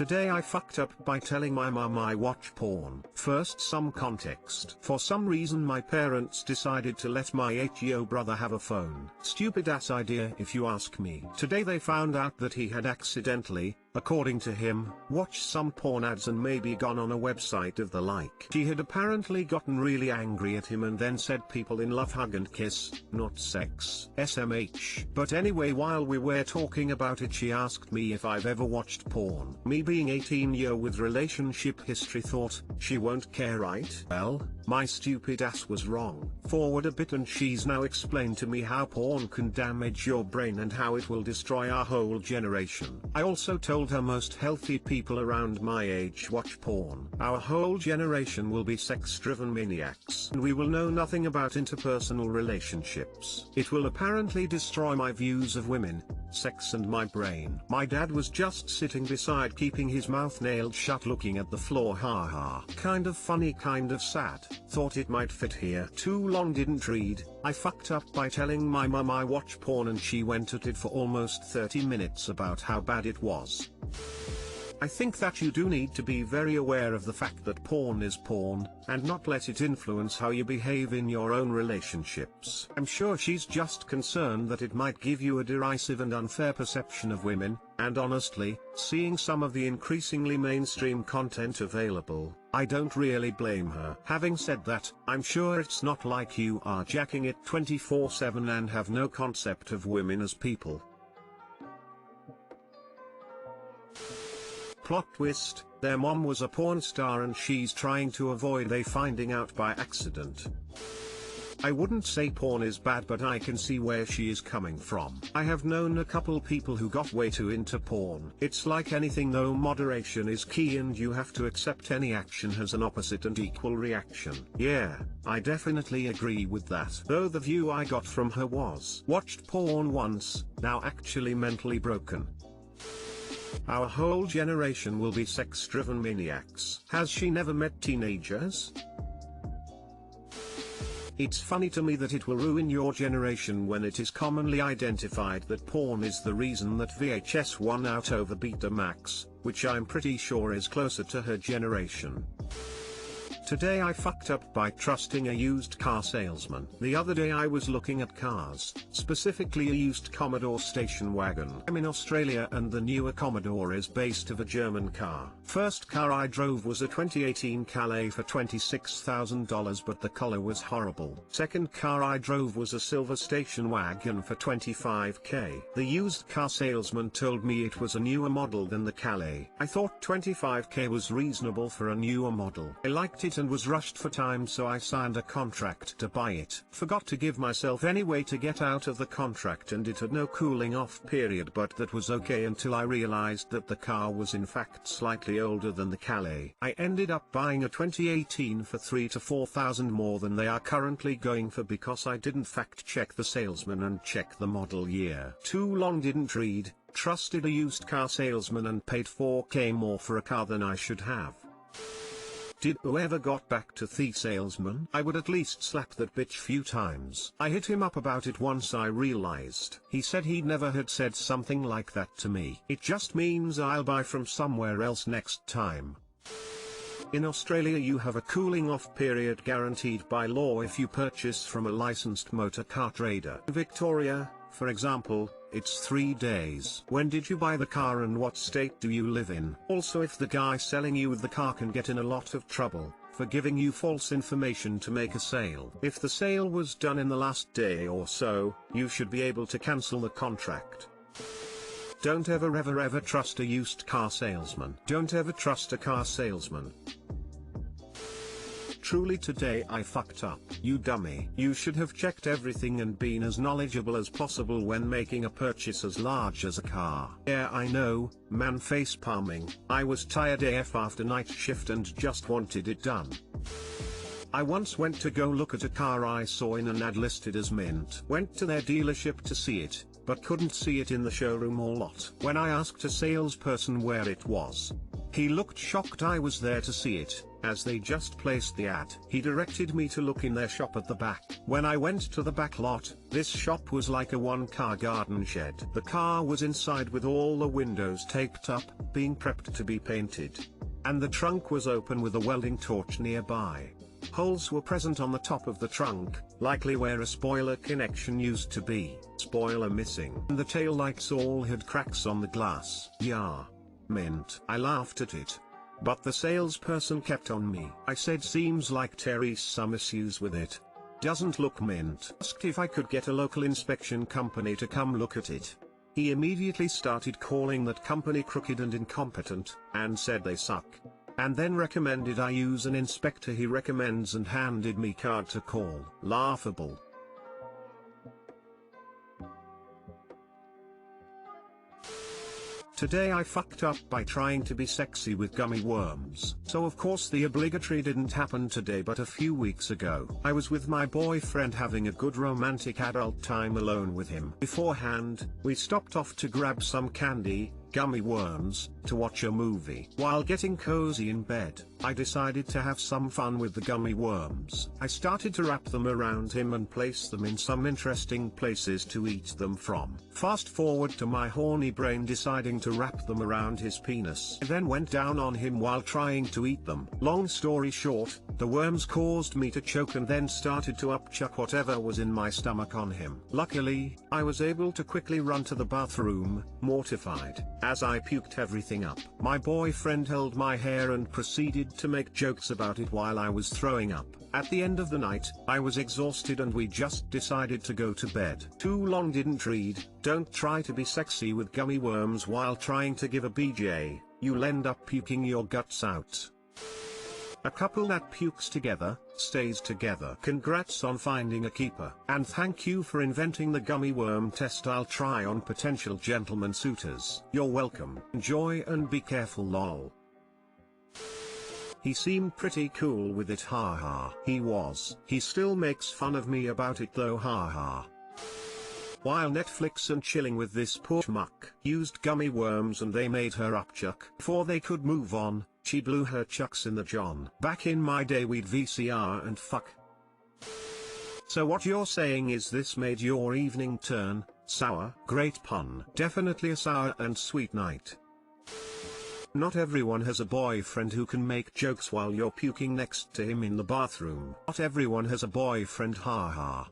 Today I fucked up by telling my mum I watch porn. First, some context. For some reason my parents decided to let my 8-year-old brother have a phone. Stupid ass idea if you ask me. Today they found out that he had accidentally, according to him, watched some porn ads and maybe gone on a website of the like. She had apparently gotten really angry at him and then said people in love hug and kiss, not sex. SMH. But anyway, while we were talking about it, she asked me if I've ever watched porn. Me being 18 with relationship history thought, she won't care, right? Well, my stupid ass was wrong. Forward a bit and she's now explained to me how porn can damage your brain and how it will destroy our whole generation. I also told her most healthy people around my age watch porn. Our whole generation will be sex-driven maniacs, and we will know nothing about interpersonal relationships. It will apparently destroy my views of women, sex and my brain. My dad was just sitting beside, keeping his mouth nailed shut, looking at the floor. Haha. Kind of funny, kind of sad. Thought it might fit here. Too long didn't read. I fucked up by telling my mum I watch porn and she went at it for almost 30 minutes about how bad it was. I think that you do need to be very aware of the fact that porn is porn, and not let it influence how you behave in your own relationships. I'm sure she's just concerned that it might give you a derisive and unfair perception of women, and honestly, seeing some of the increasingly mainstream content available, I don't really blame her. Having said that, I'm sure it's not like you are jacking it 24/7 and have no concept of women as people. Plot twist, their mom was a porn star and she's trying to avoid they finding out by accident. I wouldn't say porn is bad, but I can see where she is coming from. I have known a couple people who got way too into porn. It's like anything though, moderation is key and you have to accept any action has an opposite and equal reaction. Yeah, I definitely agree with that. Though the view I got from her was, watched porn once, now actually mentally broken. Our whole generation will be sex-driven maniacs. Has she never met teenagers? It's funny to me that it will ruin your generation when it is commonly identified that porn is the reason that VHS won out over Betamax, which I'm pretty sure is closer to her generation. Today I fucked up by trusting a used car salesman. The other day I was looking at cars, specifically a used Commodore station wagon. I'm in Australia and the newer Commodore is based of a German car. First car I drove was a 2018 Calais for $26,000, but the color was horrible. Second car I drove was a silver station wagon for $25K. The used car salesman told me it was a newer model than the Calais. I thought $25K was reasonable for a newer model. I liked it and was rushed for time, so I signed a contract to buy it. Forgot to give myself any way to get out of the contract and it had no cooling off period, but that was okay until I realized that the car was in fact slightly older than the Calais. I ended up buying a 2018 for $3,000 to $4,000 more than they are currently going for because I didn't fact check the salesman and check the model year. Too long didn't read, trusted a used car salesman and paid $4K more for a car than I should have. Did whoever got back to the salesman? I would at least slap that bitch few times. I hit him up about it once I realized. He said he'd never had said something like that to me. It just means I'll buy from somewhere else next time. In Australia you have a cooling off period guaranteed by law if you purchase from a licensed motor car trader. In Victoria, for example, it's 3 days. When did you buy the car and what state do you live in? Also, if the guy selling you the car can get in a lot of trouble for giving you false information to make a sale. If the sale was done in the last day or so, you should be able to cancel the contract. Don't ever trust a used car salesman. Don't ever trust a car salesman. Truly today I fucked up. You dummy. You should have checked everything and been as knowledgeable as possible when making a purchase as large as a car. Yeah, I know, man, face palming. I was tired AF after night shift and just wanted it done. I once went to go look at a car I saw in an ad listed as mint. Went to their dealership to see it, but couldn't see it in the showroom or lot. When I asked a salesperson where it was, He looked shocked I was there to see it, as they just placed the ad. He directed me to look in their shop at the back. When I went to the back lot, this shop was like a one-car garden shed. The car was inside with all the windows taped up, being prepped to be painted. And the trunk was open with a welding torch nearby. Holes were present on the top of the trunk, likely where a spoiler connection used to be. Spoiler missing. And the tail lights all had cracks on the glass. Yeah. Mint. I laughed at it. But the salesperson kept on me. I said seems like Terry's some issues with it. Doesn't look mint. Asked if I could get a local inspection company to come look at it. He immediately started calling that company crooked and incompetent, and said they suck. And then recommended I use an inspector he recommends and handed me card to call. Laughable. Today I fucked up by trying to be sexy with gummy worms. So of course the obligatory didn't happen today, but a few weeks ago, I was with my boyfriend having a good romantic adult time alone with him. Beforehand, we stopped off to grab some candy, gummy worms, to watch a movie. While getting cozy in bed, I decided to have some fun with the gummy worms. I started to wrap them around him and place them in some interesting places to eat them from. Fast forward to my horny brain deciding to wrap them around his penis. I then went down on him while trying to eat them. Long story short, the worms caused me to choke and then started to upchuck whatever was in my stomach on him. Luckily, I was able to quickly run to the bathroom, mortified, as I puked everything up. My boyfriend held my hair and proceeded to make jokes about it while I was throwing up. At the end of the night, I was exhausted and we just decided to go to bed. Too long didn't read. Don't try to be sexy with gummy worms while trying to give a BJ, you'll end up puking your guts out. A couple that pukes together, stays together. Congrats on finding a keeper. And thank you for inventing the gummy worm test I'll try on potential gentleman suitors. You're welcome. Enjoy and be careful lol. He seemed pretty cool with it haha. He was. He still makes fun of me about it though haha. While Netflix and chilling with this poor muck used gummy worms and they made her upchuck. Before they could move on, she blew her chucks in the john. Back in my day we'd VCR and fuck. So what you're saying is this made your evening turn sour? Great pun. Definitely a sour and sweet night. Not everyone has a boyfriend who can make jokes while you're puking next to him in the bathroom. Not everyone has a boyfriend haha.